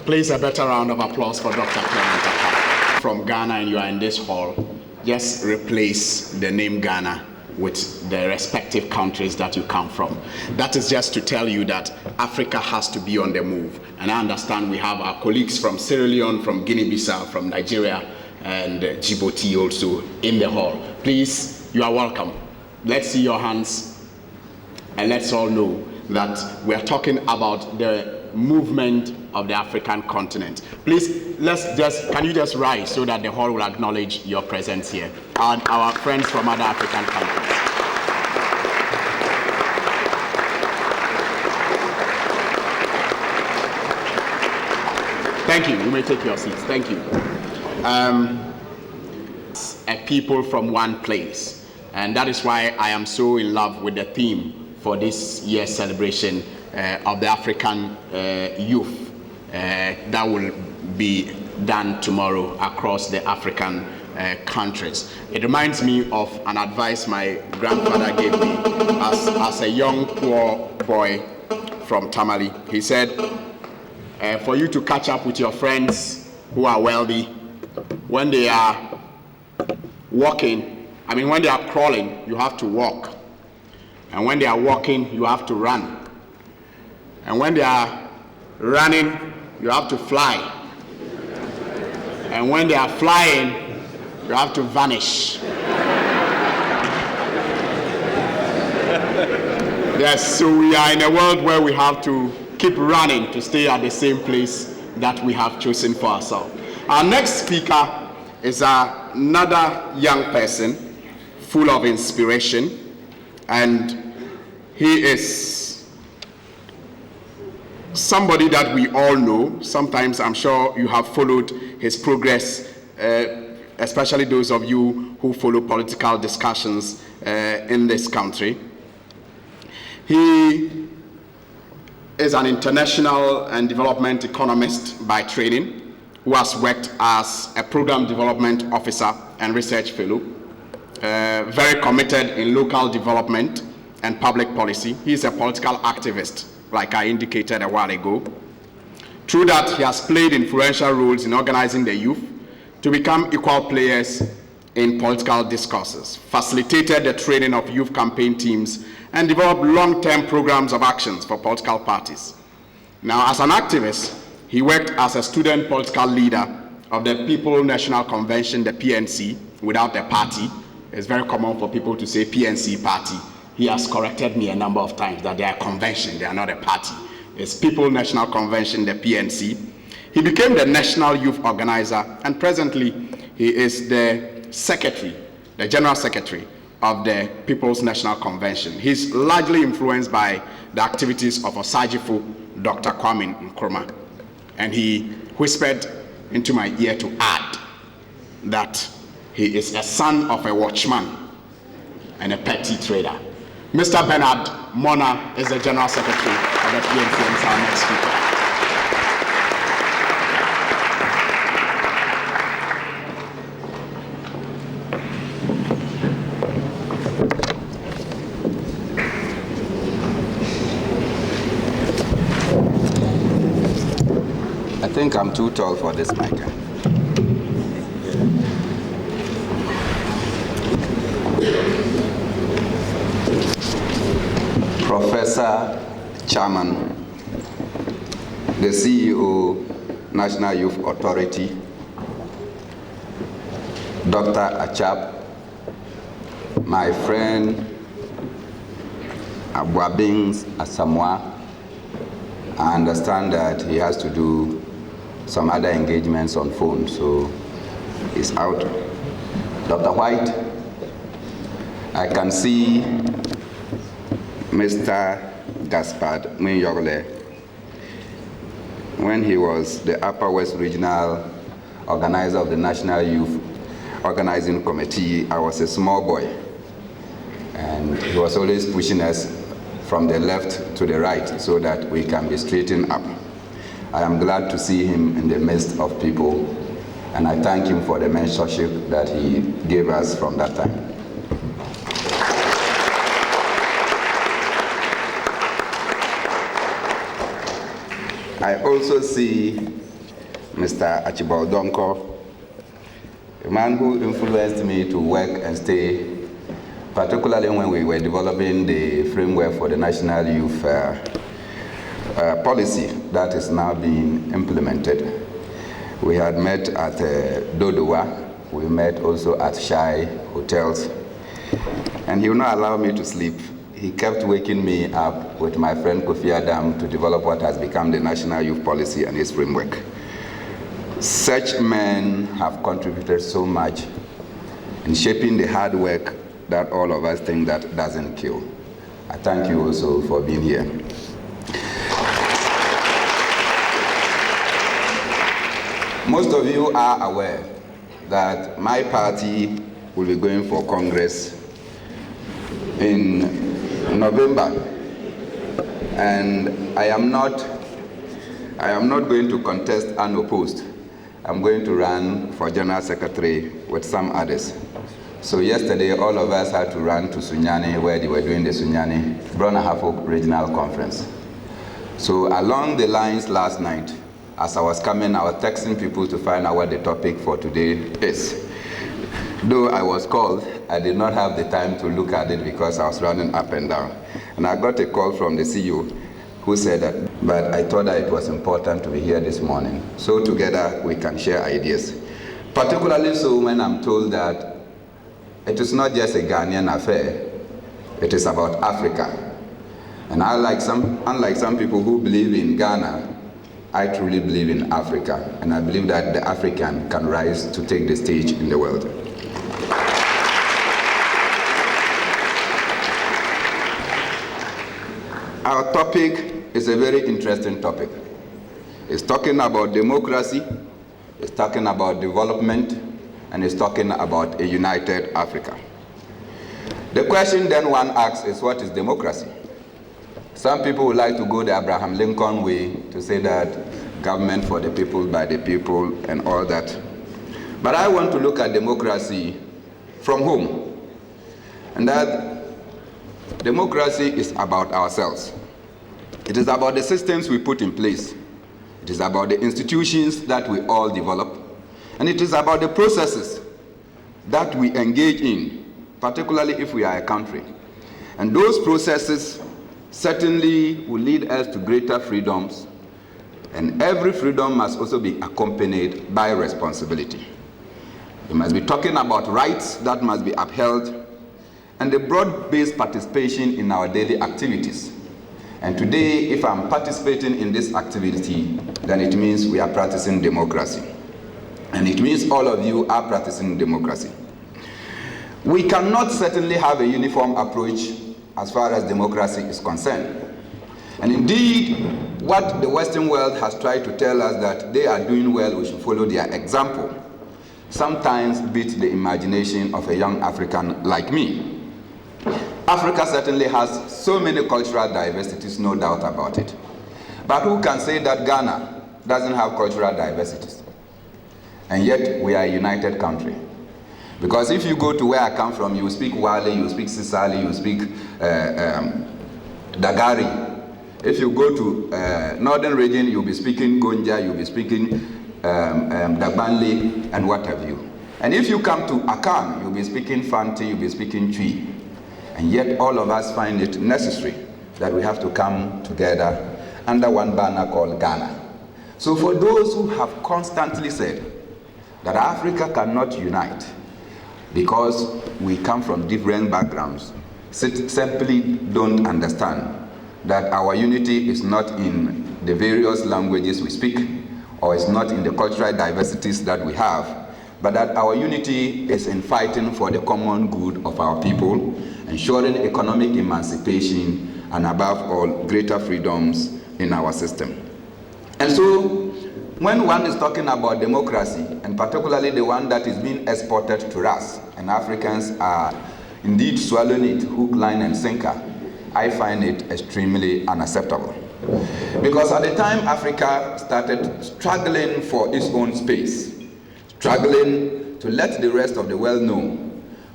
Please, a better round of applause for Dr. Clement Akam. From Ghana and you are in this hall, just replace the name Ghana with the respective countries that you come from. That is just to tell you that Africa has to be on the move. And I understand we have our colleagues from Sierra Leone, from Guinea-Bissau, from Nigeria, and Djibouti also in the hall. Please, you are welcome. Let's see your hands, and let's all know that we are talking about the movement of the African continent. Please, can you just rise so that the hall will acknowledge your presence here, and our friends from other African countries. Thank you. You may take your seats. Thank you. A people from one place, and that is why I am so in love with the theme for this year's celebration of the African youth that will be done tomorrow across the African countries. It reminds me of an advice my grandfather gave me as a young poor boy from Tamale. He said, for you to catch up with your friends who are wealthy, when they are when they are crawling, you have to walk. And when they are walking, you have to run. And when they are running, you have to fly. And when they are flying, you have to vanish. Yes, so we are in a world where we have to keep running to stay at the same place that we have chosen for ourselves. Our next speaker is another young person full of inspiration, and he is somebody that we all know. Sometimes I'm sure you have followed his progress, especially those of you who follow political discussions in this country. He is an international and development economist by training, who has worked as a program development officer and research fellow, very committed in local development and public policy. He is a political activist, like I indicated a while ago. Through that, he has played influential roles in organizing the youth to become equal players in political discourses, facilitated the training of youth campaign teams, and developed long-term programs of actions for political parties. Now, as an activist, he worked as a student political leader of the People's National Convention, the PNC, without a party. It's very common for people to say PNC party. He has corrected me a number of times that they are a convention, they are not a party. It's People's National Convention, the PNC. He became the national youth organizer, and presently he is the secretary, the general secretary of the People's National Convention. He's largely influenced by the activities of Osajifo, Dr. Kwame Nkrumah. And he whispered into my ear to add that he is a son of a watchman and a petty trader. Mr. Bernard Mornah is the General Secretary of the PNC and is our next speaker. I think I'm too tall for this mic. Professor, Chairman, the CEO, National Youth Authority, Dr. Achap, my friend Abuabings Asamoah. I understand that he has to do some other engagements on phone, so he's out. Dr. White, I can see Mr. Gaspard Minyogle. When he was the Upper West Regional organizer of the National Youth Organizing Committee, I was a small boy, and he was always pushing us from the left to the right so that we can be straightened up. I am glad to see him in the midst of people, and I thank him for the mentorship that he gave us from that time. I also see Mr. Archibald Donko, a man who influenced me to work and stay, particularly when we were developing the framework for the National Youth policy that is now being implemented. We had met at Dodowa. We met also at Shai hotels. And he would not allow me to sleep. He kept waking me up with my friend Kofi Adam to develop what has become the National Youth Policy and its framework. Such men have contributed so much in shaping the hard work that all of us think that doesn't kill. I thank you also for being here. Most of you are aware that my party will be going for Congress in November, and I am not going to contest unopposed. I'm going to run for General Secretary with some others. So yesterday, all of us had to run to Sunyani, where they were doing the Sunyani Mornah Regional Conference. So along the lines last night, as I was coming, I was texting people to find out what the topic for today is. Though I was called, I did not have the time to look at it because I was running up and down. And I got a call from the CEO who said that, but I thought that it was important to be here this morning. So together we can share ideas. Particularly so when I'm told that it is not just a Ghanaian affair, it is about Africa. And unlike some people who believe in Ghana, I truly believe in Africa, and I believe that the African can rise to take the stage in the world. Our topic is a very interesting topic. It's talking about democracy, it's talking about development, and it's talking about a united Africa. The question then one asks is, what is democracy? Some people would like to go the Abraham Lincoln way to say that government for the people, by the people, and all that. But I want to look at democracy from home. And that democracy is about ourselves. It is about the systems we put in place. It is about the institutions that we all develop. And it is about the processes that we engage in, particularly if we are a country. And those processes certainly will lead us to greater freedoms, and every freedom must also be accompanied by responsibility. We must be talking about rights that must be upheld, and the broad-based participation in our daily activities. And today, if I'm participating in this activity, then it means we are practicing democracy. And it means all of you are practicing democracy. We cannot certainly have a uniform approach as far as democracy is concerned. And indeed, what the Western world has tried to tell us that they are doing well, we should follow their example, sometimes beats the imagination of a young African like me. Africa certainly has so many cultural diversities, no doubt about it. But who can say that Ghana doesn't have cultural diversities? And yet, we are a united country. Because if you go to where I come from, you speak Wale, you speak Sisali, you speak Dagari. If you go to northern region, you'll be speaking Gonja, you'll be speaking Dagbanli, and what have you. And if you come to Akan, you'll be speaking Fanti, you'll be speaking Twi. And yet all of us find it necessary that we have to come together under one banner called Ghana. So for those who have constantly said that Africa cannot unite because we come from different backgrounds, simply don't understand that our unity is not in the various languages we speak, or is not in the cultural diversities that we have, but that our unity is in fighting for the common good of our people, ensuring economic emancipation, and above all, greater freedoms in our system. And so, when one is talking about democracy, and particularly the one that is being exported to us, and Africans are indeed swallowing it hook, line, and sinker, I find it extremely unacceptable. Because at the time Africa started struggling for its own space, struggling to let the rest of the world know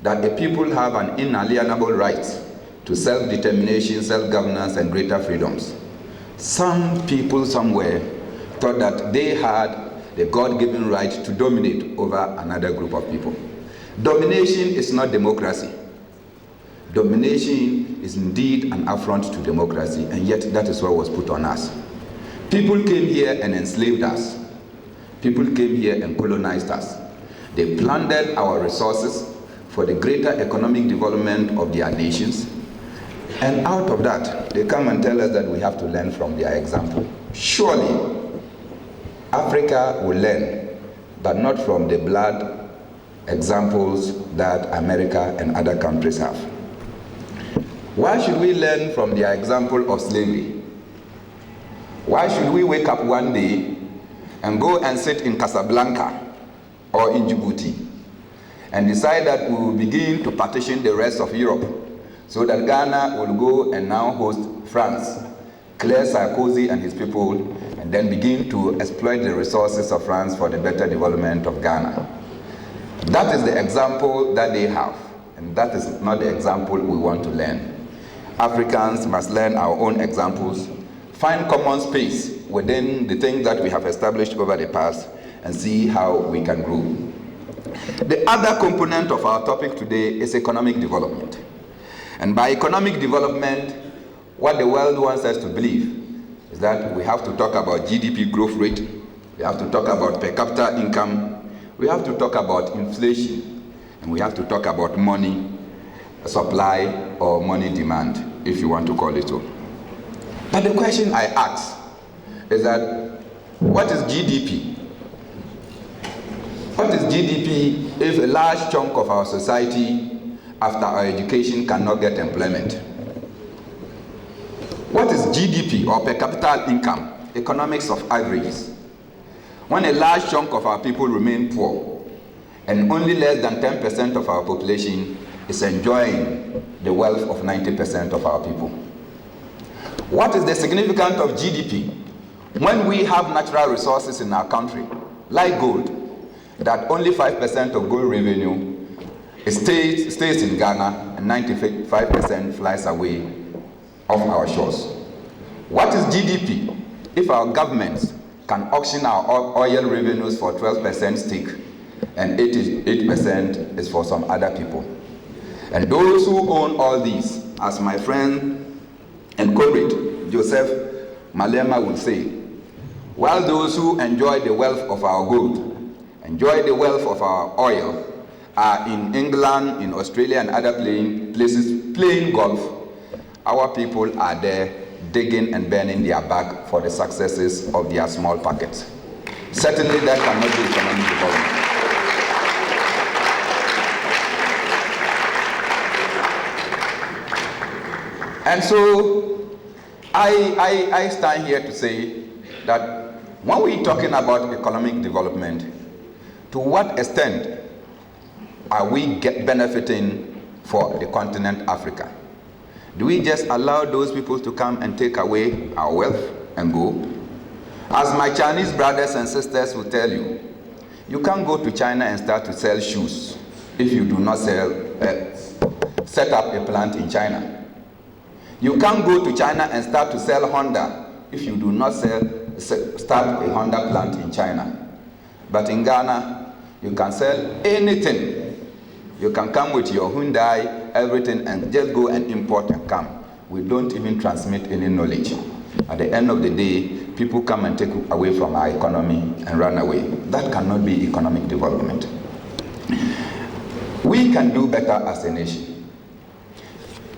that the people have an inalienable right to self-determination, self-governance, and greater freedoms, some people somewhere thought that they had the God-given right to dominate over another group of people. Domination is not democracy. Domination is indeed an affront to democracy, and yet that is what was put on us. People came here and enslaved us. People came here and colonized us. They plundered our resources for the greater economic development of their nations. And out of that, they come and tell us that we have to learn from their example. Surely, Africa will learn, but not from the blood examples that America and other countries have. Why should we learn from their example of slavery? Why should we wake up one day and go and sit in Casablanca or in Djibouti and decide that we will begin to partition the rest of Europe so that Ghana will go and now host France, clear Sarkozy and his people, and then begin to exploit the resources of France for the better development of Ghana? That is the example that they have, and that is not the example we want to learn. Africans must learn our own examples, find common space within the things that we have established over the past, and see how we can grow. The other component of our topic today is economic development. And by economic development, what the world wants us to believe is that we have to talk about GDP growth rate, we have to talk about per capita income, we have to talk about inflation, and we have to talk about money supply or money demand, if you want to call it so. But the question I ask is that, what is GDP? What is GDP if a large chunk of our society, after our education, cannot get employment? What is GDP, or per capita income? Economics of averages. When a large chunk of our people remain poor, and only less than 10% of our population is enjoying the wealth of 90% of our people. What is the significance of GDP when we have natural resources in our country, like gold, that only 5% of gold revenue stays in Ghana and 95% flies away off our shores? What is GDP if our governments can auction our oil revenues for 12% stake and 88% is for some other people? And those who own all these, as my friend and comrade Joseph Malema would say, while those who enjoy the wealth of our gold, enjoy the wealth of our oil, are in England, in Australia, and other places playing golf, our people are there digging and burning their back for the successes of their small pockets. Certainly that cannot be economic development. And so I stand here to say that when we're talking about economic development, to what extent are we benefiting for the continent Africa? Do we just allow those people to come and take away our wealth and go? As my Chinese brothers and sisters will tell you, you can't go to China and start to sell shoes if you do not set up a plant in China. You can't go to China and start to sell Honda if you do not start a Honda plant in China. But in Ghana, you can sell anything. You can come with your Hyundai, everything, and just go and import and come. We don't even transmit any knowledge. At the end of the day, people come and take away from our economy and run away. That cannot be economic development. We can do better as a nation.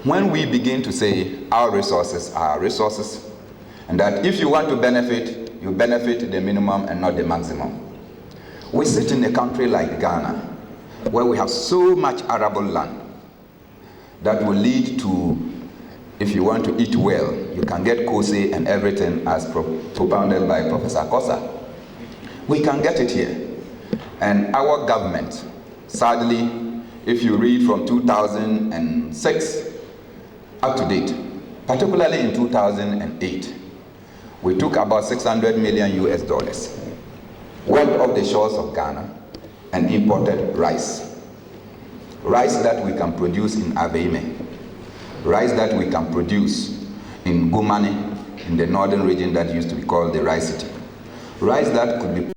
When we begin to say our resources are our resources, and that if you want to benefit, you benefit the minimum and not the maximum. We sit in a country like Ghana, where we have so much arable land that will lead to, if you want to eat well, you can get kose and everything as propounded by Professor Kosa. We can get it here. And our government, sadly, if you read from 2006, up to date, particularly in 2008, we took about 600 million US dollars, went off the shores of Ghana and imported rice. Rice that we can produce in Aveime, rice that we can produce in Gumani, in the northern region that used to be called the Rice City, rice that could be